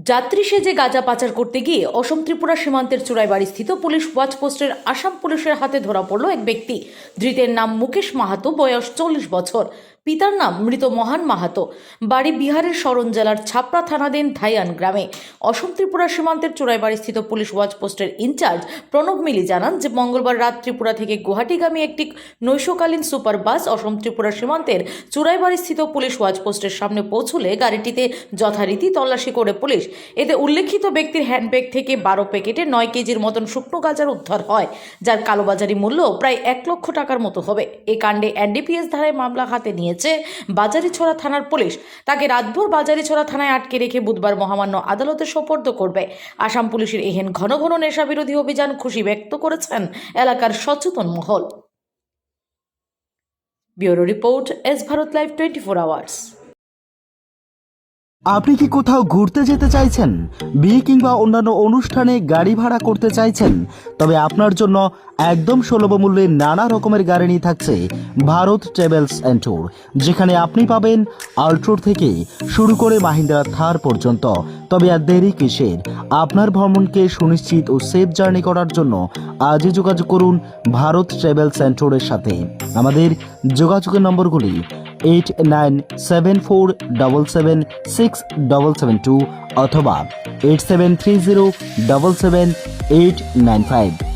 যাত্রী সেজে গাঁজা পাচার করতে গিয়ে অসম ত্রিপুরা সীমান্তের চুরাইবাড়িস্থিত পুলিশ ওয়াচ পোস্টের আসাম পুলিশের হাতে ধরা পড়ল এক ব্যক্তি। ধৃতের নাম মুকেশ মাহাতো, বয়স 40 বছর। পিতার নাম মৃত মহান মাহাতো, বাড়ি বিহারের শরণ জেলার ছাপড়া থানাধীন ধাইয়ান গ্রামে। অসম ত্রিপুরা সীমান্তের চুরাইবাড়িস্থিত পুলিশ ওয়াচ পোস্টের ইনচার্জ প্রণব মিলি জানান যে মঙ্গলবার রাত ত্রিপুরা থেকে গুয়াহাটিগামী একটি নৈশকালীন সুপার বাস অসম ত্রিপুরা সীমান্তের চুরাইবাড়িস্থিত পুলিশ ওয়াচ পোস্টের সামনে পৌঁছলে গাড়িটিতে যথারীতি তল্লাশি করে পুলিশ। এতে উল্লেখিত ব্যক্তির হ্যান্ডব্যাগ থেকে 12 প্যাকেটে 9 কেজির মতন শুকনো গাঁজার উদ্ধার হয়, যার কালোবাজারি মূল্য প্রায় 1 লক্ষ টাকার মতো হবে। এই কাণ্ডে এনডিপিএস ধারায় মামলা হাতে নিয়েছে বাজারিছড়া থানার পুলিশ। তাকে রাতভর বাজারিছড়া থানায় আটকে রেখে বুধবার মহামান্য আদালতে সোপর্দ করবে। আসাম পুলিশের এহেন ঘন ঘন নেশা বিরোধী অভিযান খুশি ব্যক্ত করেছেন এলাকার সচেতন মহল। Bureau report, S Bharat live 24 hours. আপনি কি কোথাও ঘুরতে যেতে চাইছেন, বিয়ে কিংবা অন্যান্য অনুষ্ঠানে গাড়ি ভাড়া করতে চাইছেন? তবে আপনার জন্য একদম সুলভ মূল্যে নানা রকমের গাড়ি নিয়ে থাকছে ভারত ট্রাভেলস অ্যান্ড ট্যুর, যেখানে আপনি পাবেন আল্ট্রোর থেকে শুরু করে মাহিন্দ্রা থার পর্যন্ত। তবে আর দেরি কিসের? আপনার ভ্রমণকে সুনিশ্চিত ও সেফ জার্নি করার জন্য আজই যোগাযোগ করুন ভারত ট্রাভেলস অ্যান্ড ট্যুরের সাথে। আমাদের যোগাযোগের নম্বরগুলি 8974776772 অথবা 8730777895।